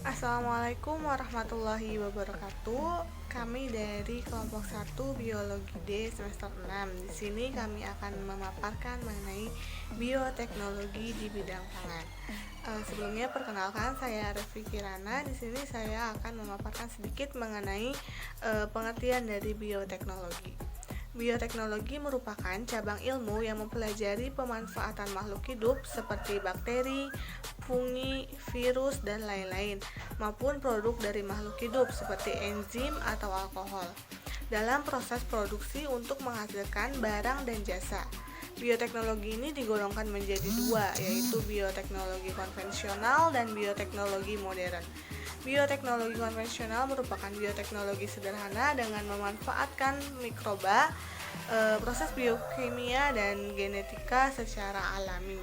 Assalamualaikum warahmatullahi wabarakatuh. Kami dari kelompok 1 Biologi D semester 6. Di sini kami akan memaparkan mengenai bioteknologi di bidang pangan. Sebelumnya perkenalkan, saya Revi Kirana. Di sini saya akan memaparkan sedikit mengenai pengertian dari bioteknologi. Bioteknologi merupakan cabang ilmu yang mempelajari pemanfaatan makhluk hidup seperti bakteri, fungi, virus, dan lain-lain, maupun produk dari makhluk hidup seperti enzim atau alkohol dalam proses produksi untuk menghasilkan barang dan jasa. Bioteknologi ini digolongkan menjadi dua, yaitu bioteknologi konvensional dan bioteknologi modern. Bioteknologi konvensional merupakan bioteknologi sederhana dengan memanfaatkan mikroba, proses biokimia, dan genetika secara alami.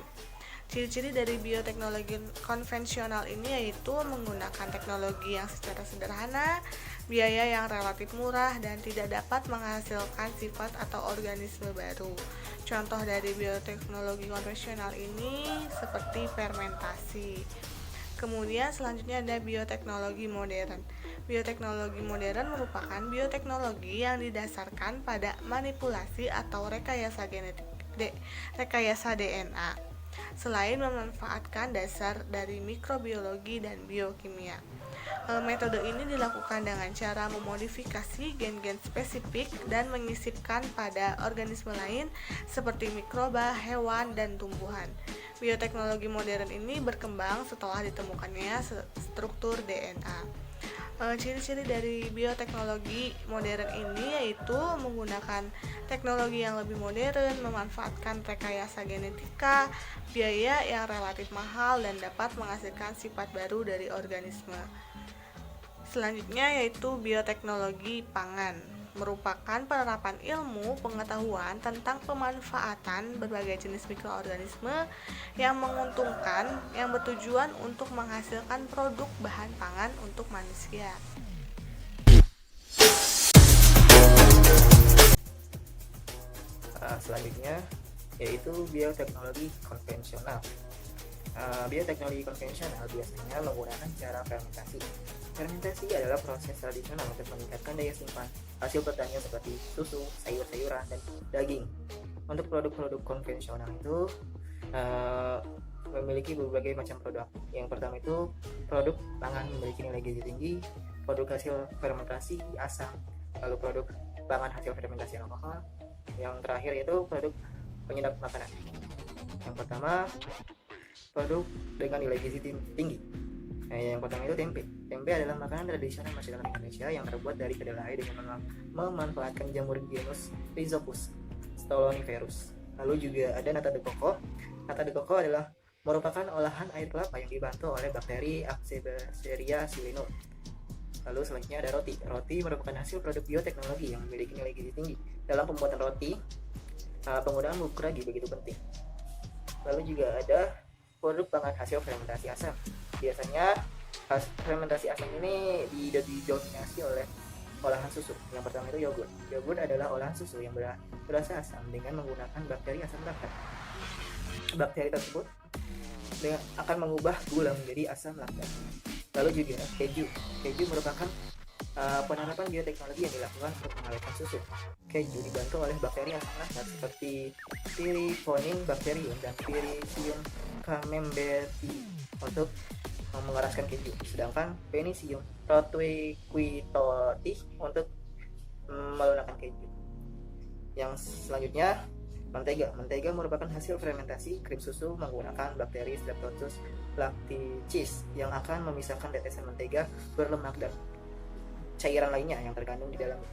Ciri-ciri dari bioteknologi konvensional ini yaitu menggunakan teknologi yang secara sederhana, biaya yang relatif murah, dan tidak dapat menghasilkan sifat atau organisme baru. Contoh dari bioteknologi konvensional ini seperti fermentasi. Kemudian selanjutnya ada bioteknologi modern. Bioteknologi modern merupakan bioteknologi yang didasarkan pada manipulasi atau rekayasa rekayasa DNA. Selain memanfaatkan dasar dari mikrobiologi dan biokimia. Metode ini dilakukan dengan cara memodifikasi gen-gen spesifik dan menyisipkan pada organisme lain seperti mikroba, hewan, dan tumbuhan. Bioteknologi modern ini berkembang setelah ditemukannya struktur DNA. Ciri-ciri dari bioteknologi modern ini yaitu menggunakan teknologi yang lebih modern, memanfaatkan rekayasa genetika, biaya yang relatif mahal, dan dapat menghasilkan sifat baru dari organisme. Selanjutnya yaitu bioteknologi pangan, merupakan penerapan ilmu pengetahuan tentang pemanfaatan berbagai jenis mikroorganisme yang menguntungkan yang bertujuan untuk menghasilkan produk bahan pangan untuk manusia. Selanjutnya yaitu bioteknologi konvensional. Bioteknologi konvensional biasanya menggunakan cara fermentasi. Fermentasi adalah proses tradisional untuk meningkatkan daya simpan hasil pertanian seperti susu, sayur-sayuran, dan daging. Untuk produk-produk konvensional itu memiliki berbagai macam produk. Yang pertama itu produk pangan memiliki nilai gizi tinggi, produk hasil fermentasi asam, lalu produk pangan hasil fermentasi alkohol. Yang terakhir itu produk penyedap makanan. Yang pertama produk dengan nilai gizi tinggi. Yang pertama itu tempe. Tempe adalah makanan tradisional masyarakat Indonesia yang terbuat dari kedelai dengan memanfaatkan jamur genus Rhizopus stoloniferus. Lalu juga ada nata de coco. Nata de coco adalah merupakan olahan air kelapa yang dibantu oleh bakteri Acebacteria silino. Lalu selanjutnya ada roti. Roti merupakan hasil produk bioteknologi yang memiliki nilai gizi tinggi. Dalam pembuatan roti, penggunaan bubuk ragi begitu penting. Lalu juga ada produk pangan hasil fermentasi asam. Biasanya fermentasi asam ini didominasi oleh olahan susu. Yang pertama itu yogurt. Yogurt adalah olahan susu yang berasa asam dengan menggunakan bakteri asam laktat. Bakteri tersebut akan mengubah gula menjadi asam laktat. Lalu juga keju. Keju merupakan penerapan bioteknologi yang dilakukan untuk mengawetan susu. Keju dibantu oleh bakteri asam laktat seperti Piriformin bacterium dan Piriformium camembert untuk mengeraskan keju, sedangkan Penicillium rotaequitotis untuk melunakkan keju. Yang selanjutnya mentega. Mentega merupakan hasil fermentasi krim susu menggunakan bakteri Streptococcus lacticis yang akan memisahkan tetesan mentega berlemak dan cairan lainnya yang terkandung di dalamnya.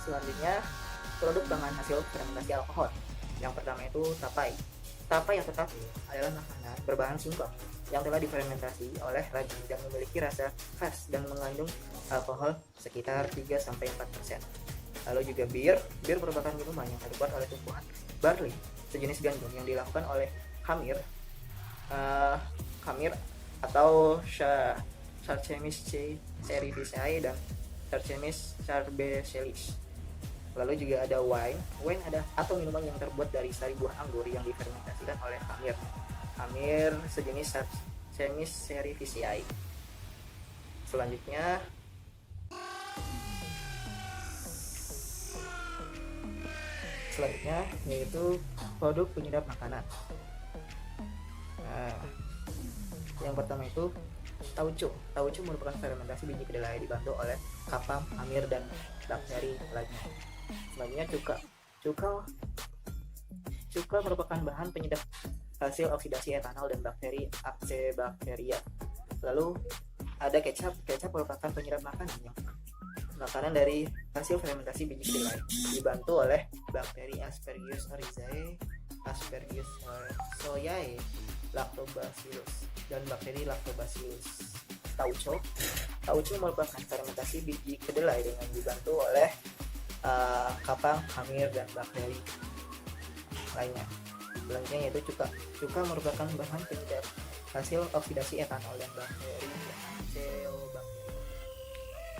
Selanjutnya produk pangan hasil fermentasi alkohol. Yang pertama itu tapai. Tapai atau tape adalah makanan berbahan singkong yang telah difermentasi oleh ragi dan memiliki rasa khas dan mengandung alkohol sekitar 3-4%. Lalu juga bir. Bir merupakan minuman yang terbuat oleh tumbuhan barley sejenis gandum yang dilakukan oleh khamir atau Saccharomyces cerevisiae dan Tarchemis cerevisialis. Lalu juga ada wine. Wine ada atau minuman yang terbuat dari sari buah anggur yang difermentasikan oleh khamir. Khamir sejenis Tarchemis cerevisiae. Selanjutnya yaitu produk penyedap makanan. Nah, yang pertama itu tauco. Tauco merupakan fermentasi biji kedelai dibantu oleh kapam, khamir, dan bakteri lainnya. Selanjutnya cuka merupakan bahan penyedap hasil oksidasi etanol dan bakteri Acebacteria. Lalu ada kecap merupakan penyedap makanan dari hasil fermentasi biji kedelai dibantu oleh bakteri Aspergillus oryzae, Aspergillus soyae, Lactobacillus, dan bakteri Lactobacillus. Tauco merupakan fermentasi biji kedelai dengan dibantu oleh kapang, khamir, dan bakteri lainnya. Selanjutnya yaitu cuka merupakan bahan penyedap hasil oksidasi etanol dan bakteri Acetobacter.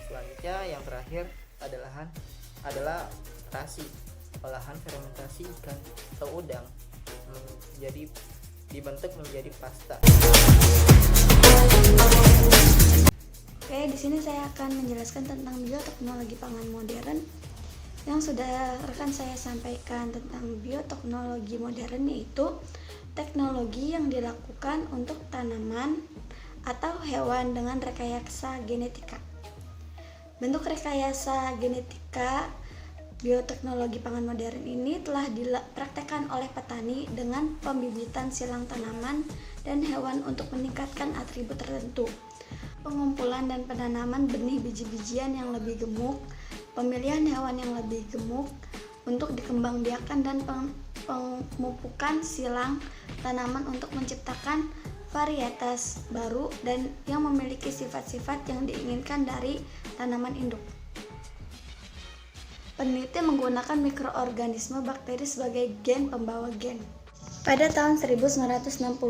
Selanjutnya yang terakhir adalah rasi, olahan fermentasi ikan atau udang dibentuk menjadi pasta. Oke, di sini saya akan menjelaskan tentang bioteknologi pangan modern yang sudah rekan saya sampaikan. Tentang bioteknologi modern yaitu teknologi yang dilakukan untuk tanaman atau hewan dengan rekayasa genetika. Bentuk rekayasa genetika bioteknologi pangan modern ini telah dipraktekkan oleh petani dengan pembibitan silang tanaman dan hewan untuk meningkatkan atribut tertentu, pengumpulan dan penanaman benih biji-bijian yang lebih gemuk, pemilihan hewan yang lebih gemuk untuk dikembangbiakkan, dan pemupukan silang tanaman untuk menciptakan varietas baru dan yang memiliki sifat-sifat yang diinginkan dari tanaman induk. Peneliti menggunakan mikroorganisme bakteri sebagai gen pembawa gen. Pada tahun 1967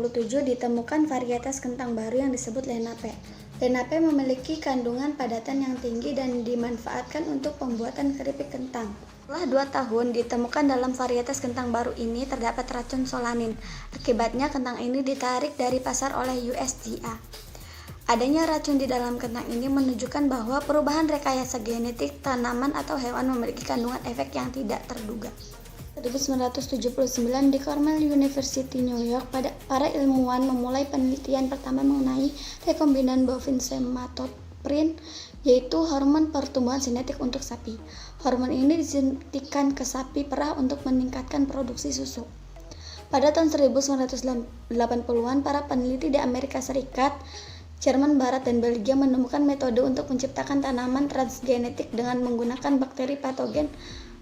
ditemukan varietas kentang baru yang disebut Lenape. Lenape memiliki kandungan padatan yang tinggi dan dimanfaatkan untuk pembuatan keripik kentang. Setelah 2 tahun ditemukan dalam varietas kentang baru ini terdapat racun solanin. Akibatnya kentang ini ditarik dari pasar oleh USDA. Adanya racun di dalam kentang ini menunjukkan bahwa perubahan rekayasa genetik tanaman atau hewan memiliki kandungan efek yang tidak terduga. 1979 di Cornell University, New York, para ilmuwan memulai penelitian pertama mengenai rekombinan bovine somatotropin, yaitu hormon pertumbuhan genetik untuk sapi. Hormon ini disuntikkan ke sapi perah untuk meningkatkan produksi susu. Pada tahun 1980-an, para peneliti di Amerika Serikat, Jerman Barat, dan Belgia menemukan metode untuk menciptakan tanaman transgenetik dengan menggunakan bakteri patogen,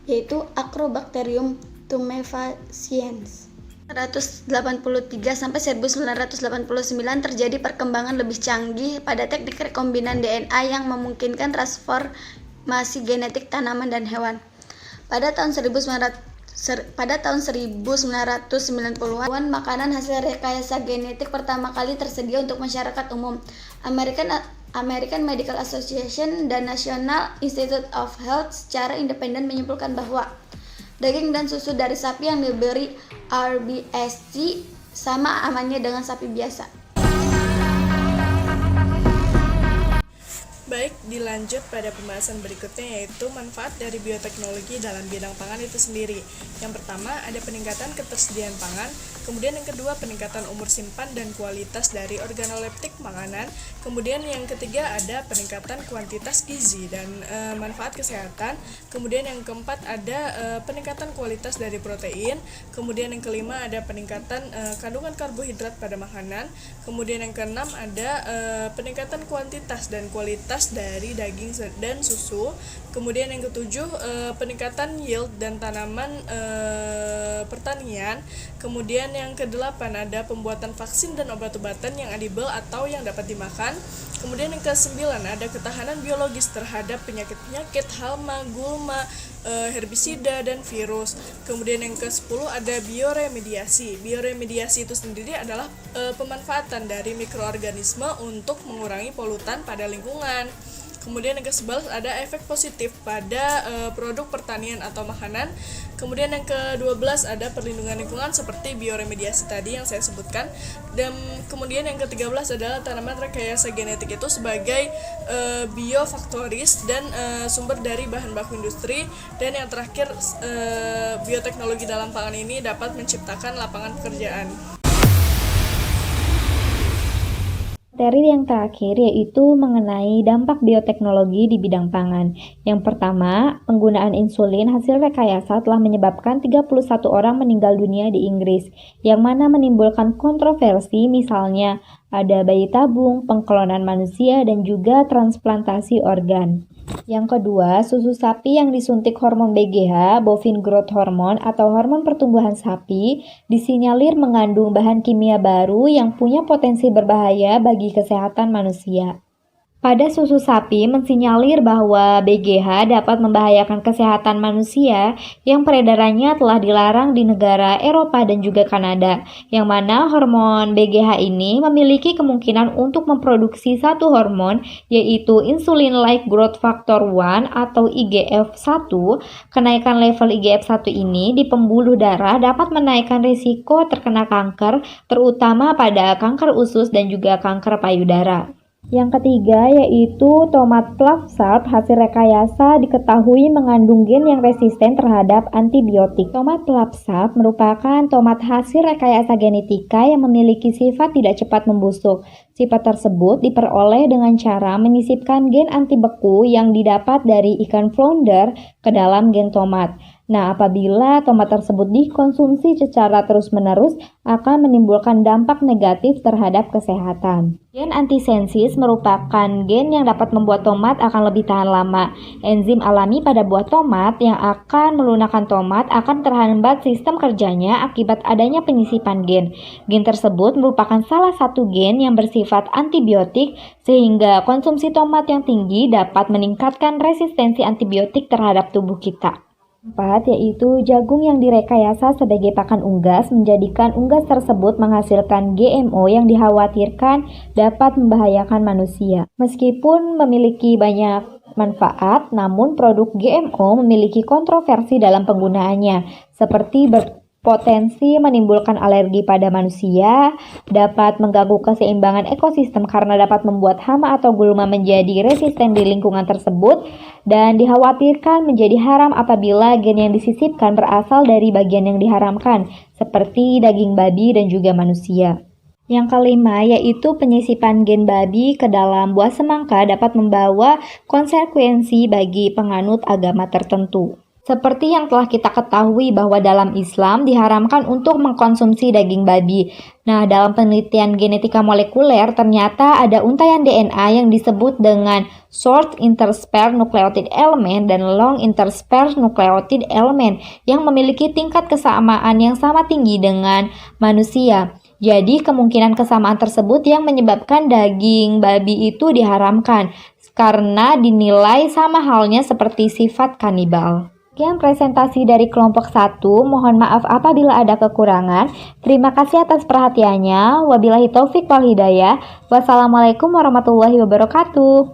yaitu Acrobacterium tumefaciens. 1983 sampai 1989 terjadi perkembangan lebih canggih pada teknik rekombinan DNA yang memungkinkan transformasi genetik tanaman dan hewan. Pada tahun 1990-an, makanan hasil rekayasa genetik pertama kali tersedia untuk masyarakat umum. American Medical Association dan National Institute of Health secara independen menyimpulkan bahwa daging dan susu dari sapi yang diberi RBST sama amannya dengan sapi biasa. Baik, dilanjut pada pembahasan berikutnya yaitu manfaat dari bioteknologi dalam bidang pangan itu sendiri. Yang pertama ada peningkatan ketersediaan pangan, kemudian yang kedua peningkatan umur simpan dan kualitas dari organoleptik makanan, kemudian yang ketiga ada peningkatan kuantitas gizi dan manfaat kesehatan, kemudian yang keempat ada peningkatan kualitas dari protein, kemudian yang kelima ada peningkatan kandungan karbohidrat pada makanan, kemudian yang keenam ada peningkatan kuantitas dan kualitas dari daging dan susu, kemudian yang ketujuh peningkatan yield dan tanaman pertanian, kemudian yang kedelapan ada pembuatan vaksin dan obat-obatan yang edible atau yang dapat dimakan, kemudian yang kesembilan ada ketahanan biologis terhadap penyakit-penyakit hama, gulma, herbisida, dan virus. Kemudian yang ke-10 ada bioremediasi. Bioremediasi itu sendiri adalah pemanfaatan dari mikroorganisme untuk mengurangi polutan pada lingkungan. Kemudian yang ke-11 ada efek positif pada produk pertanian atau makanan. Kemudian yang ke-12 ada perlindungan lingkungan seperti bioremediasi tadi yang saya sebutkan. Dan kemudian yang ke-13 adalah tanaman rekayasa genetik itu sebagai biofaktoris dan sumber dari bahan baku industri. Dan yang terakhir, bioteknologi dalam pangan ini dapat menciptakan lapangan pekerjaan. Materi yang terakhir yaitu mengenai dampak bioteknologi di bidang pangan. Yang pertama, penggunaan insulin hasil rekayasa telah menyebabkan 31 orang meninggal dunia di Inggris, yang mana menimbulkan kontroversi, misalnya ada bayi tabung, pengklonan manusia, dan juga transplantasi organ. Yang kedua, susu sapi yang disuntik hormon BGH, bovine growth hormone atau hormon pertumbuhan sapi, disinyalir mengandung bahan kimia baru yang punya potensi berbahaya bagi kesehatan manusia. Pada susu sapi mensinyalir bahwa BGH dapat membahayakan kesehatan manusia yang peredarannya telah dilarang di negara Eropa dan juga Kanada, yang mana hormon BGH ini memiliki kemungkinan untuk memproduksi satu hormon yaitu insulin-like growth factor 1 atau IGF-1. Kenaikan level IGF-1 ini di pembuluh darah dapat menaikkan risiko terkena kanker, terutama pada kanker usus dan juga kanker payudara. Yang ketiga yaitu tomat Plapsarp hasil rekayasa diketahui mengandung gen yang resisten terhadap antibiotik. Tomat Plapsarp merupakan tomat hasil rekayasa genetika yang memiliki sifat tidak cepat membusuk. Sifat tersebut diperoleh dengan cara menyisipkan gen anti beku yang didapat dari ikan flounder ke dalam gen tomat. Nah, apabila tomat tersebut dikonsumsi secara terus-menerus akan menimbulkan dampak negatif terhadap kesehatan. Gen antisensis merupakan gen yang dapat membuat tomat akan lebih tahan lama. Enzim alami pada buah tomat yang akan melunakkan tomat akan terhambat sistem kerjanya akibat adanya penyisipan gen. Gen tersebut merupakan salah satu gen yang bersifat antibiotik sehingga konsumsi tomat yang tinggi dapat meningkatkan resistensi antibiotik terhadap tubuh kita. 4. Yaitu jagung yang direkayasa sebagai pakan unggas menjadikan unggas tersebut menghasilkan GMO yang dikhawatirkan dapat membahayakan manusia. Meskipun memiliki banyak manfaat, namun produk GMO memiliki kontroversi dalam penggunaannya, seperti berpotensi menimbulkan alergi pada manusia, dapat mengganggu keseimbangan ekosistem karena dapat membuat hama atau gulma menjadi resisten di lingkungan tersebut, dan dikhawatirkan menjadi haram apabila gen yang disisipkan berasal dari bagian yang diharamkan, seperti daging babi dan juga manusia. Yang kelima yaitu penyisipan gen babi ke dalam buah semangka dapat membawa konsekuensi bagi penganut agama tertentu. Seperti yang telah kita ketahui bahwa dalam Islam diharamkan untuk mengkonsumsi daging babi. Nah, dalam penelitian genetika molekuler ternyata ada untaian DNA yang disebut dengan short interspersed nucleotide element dan long interspersed nucleotide element yang memiliki tingkat kesamaan yang sama tinggi dengan manusia. Jadi kemungkinan kesamaan tersebut yang menyebabkan daging babi itu diharamkan karena dinilai sama halnya seperti sifat kanibal. Sekian presentasi dari kelompok 1, mohon maaf apabila ada kekurangan. Terima kasih atas perhatiannya. Wabillahi taufik wal hidayah. Wassalamualaikum warahmatullahi wabarakatuh.